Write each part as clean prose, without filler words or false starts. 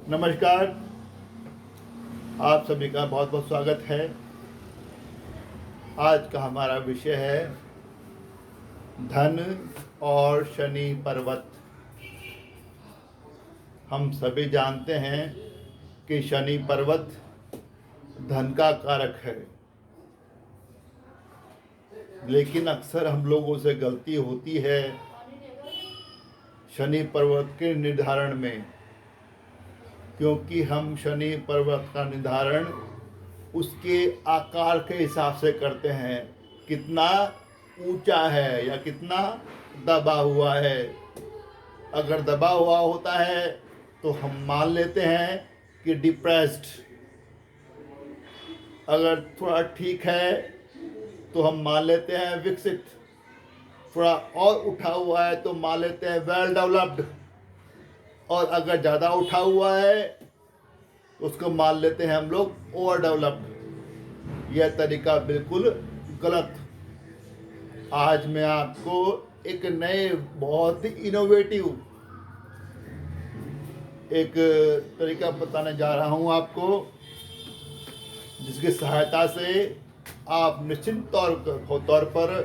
नमस्कार। आप सभी का बहुत बहुत स्वागत है। आज का हमारा विषय है धन और शनि पर्वत। हम सभी जानते हैं कि शनि पर्वत धन का कारक है, लेकिन अक्सर हम लोगों से गलती होती है शनि पर्वत के निर्धारण में, क्योंकि हम शनि पर्वत का निर्धारण उसके आकार के हिसाब से करते हैं, कितना ऊंचा है या कितना दबा हुआ है। अगर दबा हुआ होता है तो हम मान लेते हैं कि डिप्रेस्ड। अगर थोड़ा ठीक है तो हम मान लेते हैं विकसित। थोड़ा और उठा हुआ है तो मान लेते हैं वेल डेवलप्ड। और अगर ज़्यादा उठा हुआ है तो उसको मान लेते हैं हम लोग ओवर डेवलप्ड। यह तरीका बिल्कुल गलत। आज मैं आपको एक नए बहुत ही इनोवेटिव एक तरीका बताने जा रहा हूं आपको, जिसकी सहायता से आप निश्चित तौर पर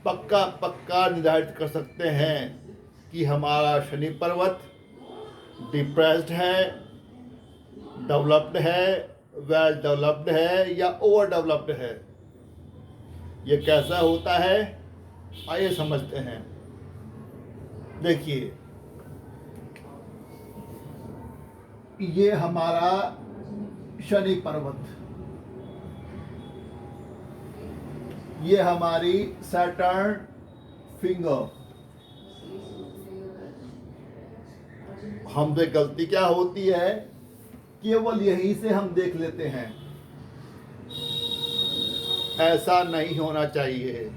पक्का निर्धारित कर सकते हैं कि हमारा शनि पर्वत डिप्रेस्ड है, डेवलप्ड है, वेल डेवलप्ड है या ओवर डेवलप्ड है। ये कैसा होता है, आइए समझते हैं। देखिए, ये हमारा शनि पर्वत, ये हमारी सैटर्न फिंगर। हमसे गलती क्या होती है, केवल यहीं से हम देख लेते हैं। ऐसा नहीं होना चाहिए।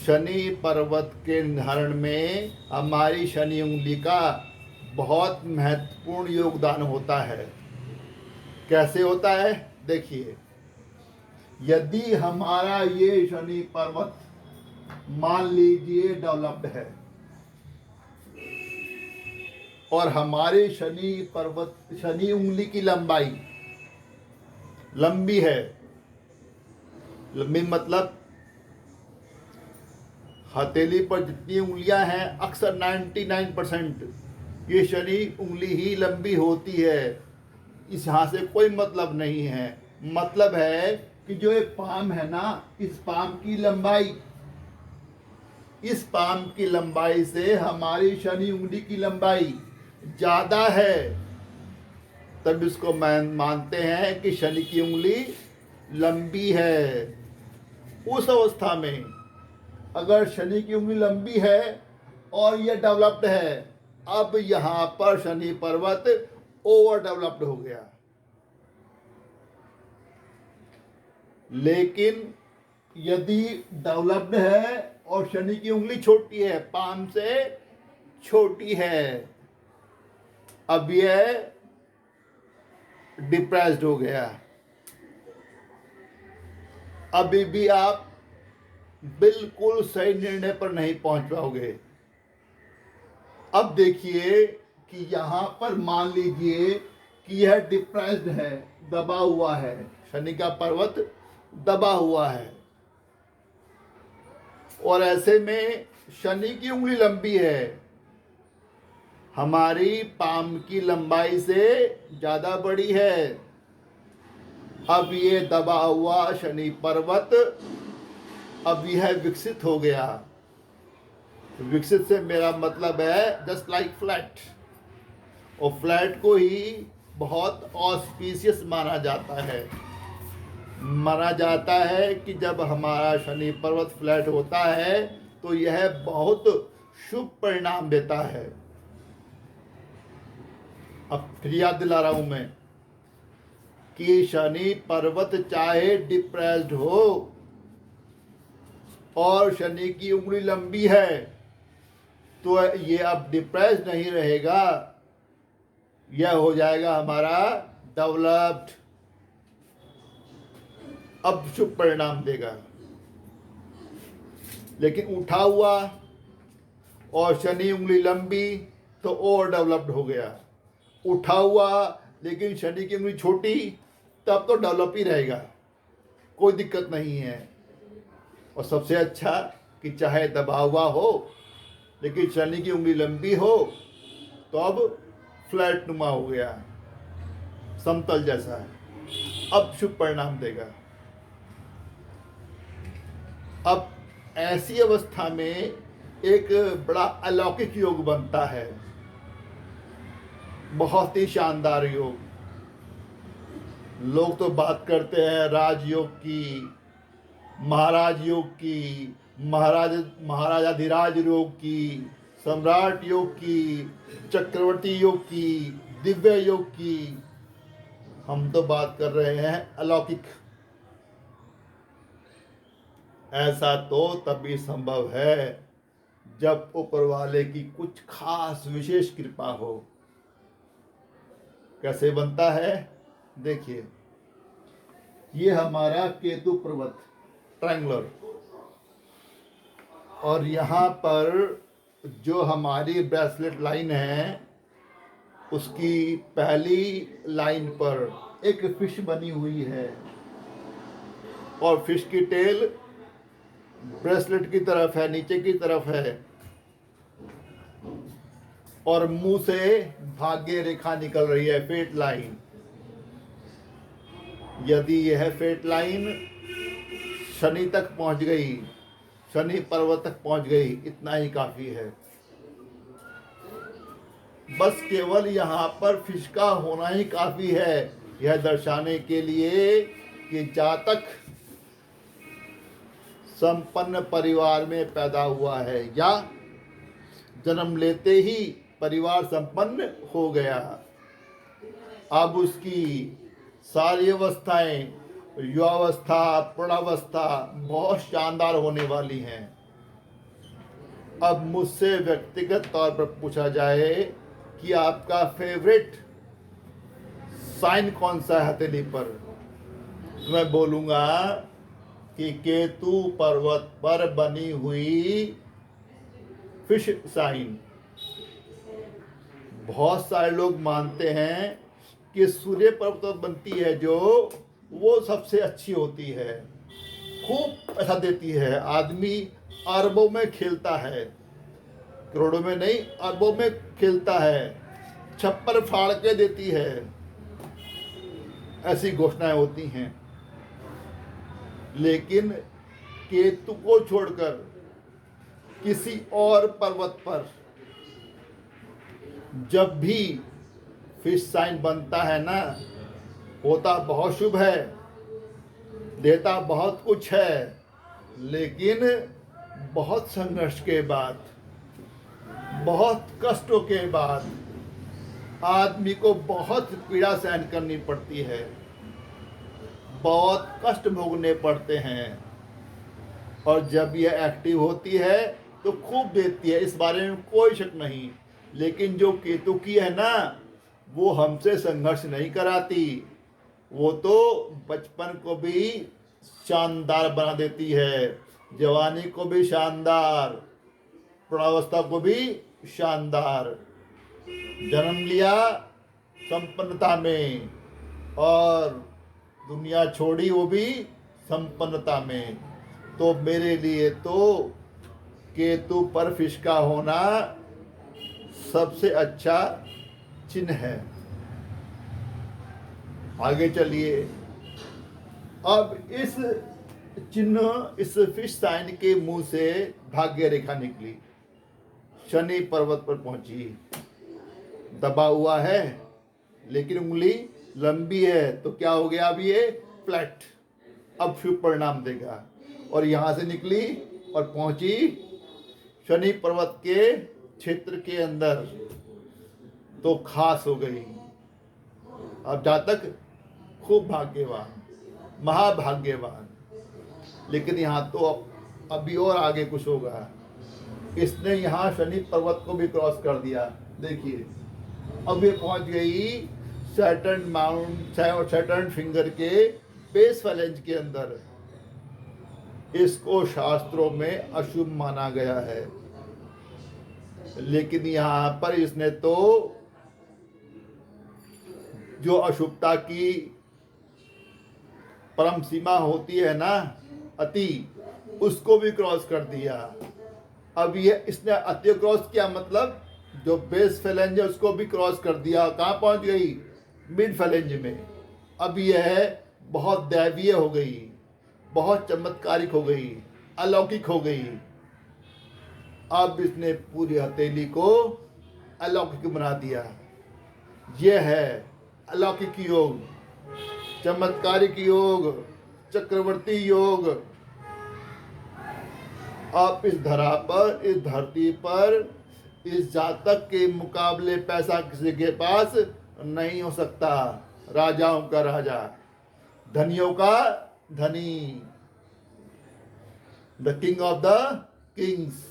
शनि पर्वत के निर्धारण में हमारी शनि उंगली का बहुत महत्वपूर्ण योगदान होता है। कैसे होता है, देखिए। यदि हमारा ये शनि पर्वत मान लीजिए डेवलप्ड है और हमारे शनि उंगली की लंबाई लंबी है, लंबी मतलब हथेली पर जितनी उंगलियां हैं अक्सर 99% ये शनि उंगली ही लंबी होती है। इस यहाँ से कोई मतलब नहीं है। मतलब है कि जो एक पाम है ना, इस पाम की लंबाई से हमारी शनि उंगली की लंबाई ज़्यादा है, तब इसको मानते हैं कि शनि की उंगली लंबी है। उस अवस्था में अगर शनि की उंगली लंबी है और यह डेवलप्ड है, अब यहाँ पर शनि पर्वत ओवर डेवलप्ड हो गया। लेकिन यदि डेवलप्ड है और शनि की उंगली छोटी है, पाम से छोटी है, अब यह डिप्रेस्ड हो गया। अभी भी आप बिल्कुल सही निर्णय पर नहीं पहुंच पाओगे। अब देखिए कि यहाँ पर मान लीजिए कि यह डिप्रेस्ड है, दबा हुआ है, शनि का पर्वत दबा हुआ है, और ऐसे में शनि की उंगली लंबी है, हमारी पाम की लंबाई से ज़्यादा बड़ी है। अब ये दबा हुआ शनि पर्वत अब यह विकसित हो गया। विकसित से मेरा मतलब है जस्ट लाइक फ्लैट, और फ्लैट को ही बहुत ऑस्पिशियस माना जाता है। माना जाता है कि जब हमारा शनि पर्वत फ्लैट होता है तो यह बहुत शुभ परिणाम देता है। अब फिर याद दिला रहा हूं मैं कि शनि पर्वत चाहे डिप्रेस्ड हो और शनि की उंगली लंबी है तो ये अब डिप्रेस्ड नहीं रहेगा, यह हो जाएगा हमारा डेवलप्ड। अब शुभ परिणाम देगा। लेकिन उठा हुआ और शनि उंगली लंबी तो ओवर डेवलप्ड हो गया। उठा हुआ लेकिन शनि की उंगली छोटी, तब तो डेवलप ही रहेगा, कोई दिक्कत नहीं है। और सबसे अच्छा कि चाहे दबा हुआ हो लेकिन शनि की उंगली लंबी हो, तो अब फ्लैट नुमा हो गया, समतल जैसा है, अब शुभ परिणाम देगा। अब ऐसी अवस्था में एक बड़ा अलौकिक योग बनता है, बहुत ही शानदार योग। लोग तो बात करते हैं राजयोग की, महाराज योग की, महाराजाधिराज योग की, सम्राट योग की, चक्रवर्ती योग की, दिव्य योग की। हम तो बात कर रहे हैं अलौकिक। ऐसा तो तभी संभव है जब ऊपर वाले की कुछ खास विशेष कृपा हो। कैसे बनता है देखिए, ये हमारा केतु पर्वत ट्रायंगुलर, और यहाँ पर जो हमारी ब्रेसलेट लाइन है उसकी पहली लाइन पर एक फिश बनी हुई है, और फिश की टेल ब्रेसलेट की तरफ है, नीचे की तरफ है, और मुंह से भाग्य रेखा निकल रही है, फेट लाइन। यदि यह फेट लाइन शनि तक पहुंच गई, शनि पर्वत तक पहुंच गई, इतना ही काफी है। बस केवल यहाँ पर फिश का होना ही काफी है, यह दर्शाने के लिए कि जातक संपन्न परिवार में पैदा हुआ है या जन्म लेते ही परिवार संपन्न हो गया। अब उसकी सारी अवस्थाएं, युवावस्था, प्रौढ़ावस्था बहुत शानदार होने वाली हैं। अब मुझसे व्यक्तिगत तौर पर पूछा जाए कि आपका फेवरेट साइन कौन सा है हथेली पर, तो मैं बोलूंगा कि केतु पर्वत पर बनी हुई फिश साइन। बहुत सारे लोग मानते हैं कि सूर्य पर्वत पर बनती है जो, वो सबसे अच्छी होती है, खूब पैसा देती है, आदमी अरबों में खेलता है, करोड़ों में नहीं अरबों में खेलता है, छप्पर फाड़ के देती है, ऐसी घोषणाएं होती हैं। लेकिन केतु को छोड़कर किसी और पर्वत पर जब भी फिश साइन बनता है ना, होता बहुत शुभ है, देता बहुत कुछ है, लेकिन बहुत संघर्ष के बाद, बहुत कष्टों के बाद आदमी को बहुत पीड़ा सहन करनी पड़ती है, बहुत कष्ट भोगने पड़ते हैं। और जब यह एक्टिव होती है तो खूब देती है, इस बारे में कोई शक नहीं। लेकिन जो केतु की है ना, वो हमसे संघर्ष नहीं कराती, वो तो बचपन को भी शानदार बना देती है, जवानी को भी शानदार, प्रौढ़ावस्था को भी शानदार। जन्म लिया संपन्नता में और दुनिया छोड़ी वो भी संपन्नता में। तो मेरे लिए तो केतु पर फिश का होना सबसे अच्छा चिन्ह है। आगे चलिए, अब इस चिन्ह, इस फिश साइन के मुंह से भाग्य रेखा निकली, शनि पर्वत पर पहुंची, दबा हुआ है लेकिन उंगली लंबी है, तो क्या हो गया, अब ये फ्लैट, अब शुभ परिणाम देगा। और यहाँ से निकली और पहुंची शनि पर्वत के क्षेत्र के अंदर, तो खास हो गई। अब जातक खूब भाग्यवान, महाभाग्यवान। लेकिन यहाँ तो अभी और आगे कुछ होगा। इसने यहाँ शनि पर्वत को भी क्रॉस कर दिया। देखिए अब ये पहुंच गई सैटर्न माउंट और सैटर्न फिंगर के बेस फैलेंज के अंदर। इसको शास्त्रों में अशुभ माना गया है, लेकिन यहाँ पर इसने तो जो अशुभता की परम सीमा होती है ना, अति, उसको भी क्रॉस कर दिया। अब ये इसने अति क्रॉस किया, मतलब जो बेस फैलेंज है उसको भी क्रॉस कर दिया। कहाँ पहुंच गई? मिड फैलेंज में। अब यह बहुत दैवीय हो गई, बहुत चमत्कारिक हो गई, अलौकिक हो गई। अब इसने पूरी हथेली को अलौकिक बना दिया। यह है अलौकिक योग, चमत्कारिक योग, चक्रवर्ती योग। अब इस धरा पर, इस धरती पर, इस जातक के मुकाबले पैसा किसी के पास नहीं हो सकता। राजाओं का राजा, धनियों का धनी, the king of the kings,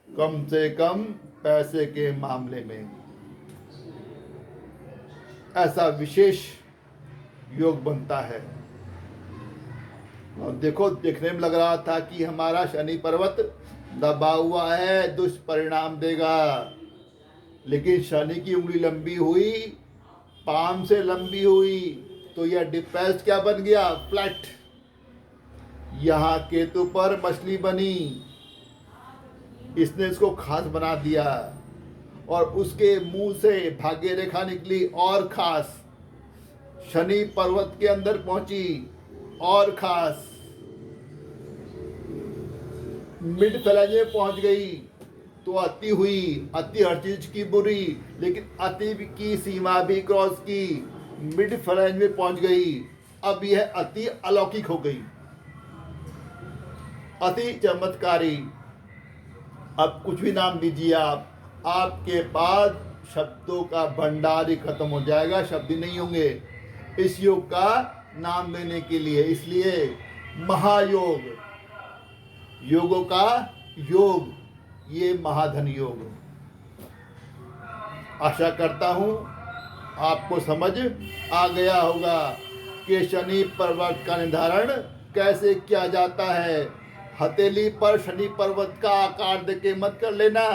कम से कम पैसे के मामले में ऐसा विशेष योग बनता है। और देखो, देखने में लग रहा था कि हमारा शनि पर्वत दबा हुआ है, दुष्परिणाम देगा, लेकिन शनि की उंगली लंबी हुई, पाम से लंबी हुई, तो यह डिप्रेस्ड क्या बन गया? फ्लैट। यहाँ केतु पर मछली बनी, इसने इसको खास बना दिया, और उसके मुंह से भाग्य रेखा निकली और खास, शनि पर्वत के अंदर पहुंची और खास, मिड फैलेंज में पहुंच गई तो अति हुई। अति हर चीज की बुरी, लेकिन अति की सीमा भी क्रॉस की, मिड फैलेंज में पहुंच गई। अब यह अति अलौकिक हो गई, अति चमत्कारी। अब कुछ भी नाम दीजिए आप, आपके पास शब्दों का भंडार ही खत्म हो जाएगा, शब्द ही नहीं होंगे इस योग का नाम देने के लिए। इसलिए महायोग, योगों का योग, ये महाधन योग। आशा करता हूं आपको समझ आ गया होगा कि शनि पर्वत का निर्धारण कैसे किया जाता है। हथेली पर शनि पर्वत का आकार देके मत कर लेना।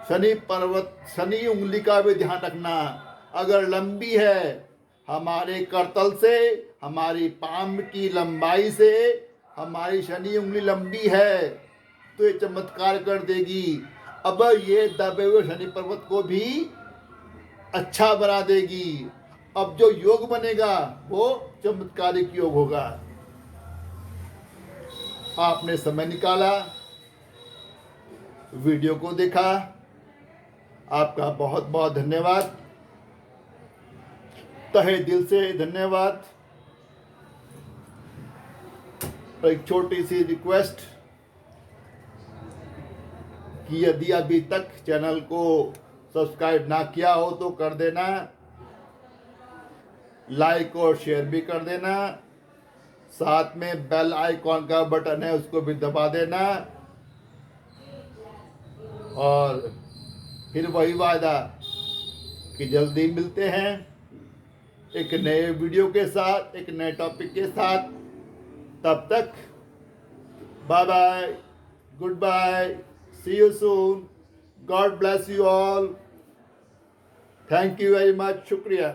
शनि पर्वत, शनि उंगली का भी ध्यान रखना। अगर लंबी है, हमारे करतल से, हमारी पाम की लंबाई से हमारी शनि उंगली लंबी है, तो ये चमत्कार कर देगी। अब ये दबे हुए शनि पर्वत को भी अच्छा बना देगी। अब जो योग बनेगा वो चमत्कारिक योग होगा। आपने समय निकाला, वीडियो को देखा, आपका बहुत बहुत धन्यवाद, तहे दिल से धन्यवाद। एक छोटी सी रिक्वेस्ट कि यदि अभी तक चैनल को सब्सक्राइब ना किया हो तो कर देना, लाइक और शेयर भी कर देना, साथ में बेल आइकॉन का बटन है उसको भी दबा देना। और फिर वही वादा कि जल्दी मिलते हैं एक नए वीडियो के साथ, एक नए टॉपिक के साथ। तब तक bye bye, good bye, see you soon, God bless you all, thank you very much, शुक्रिया।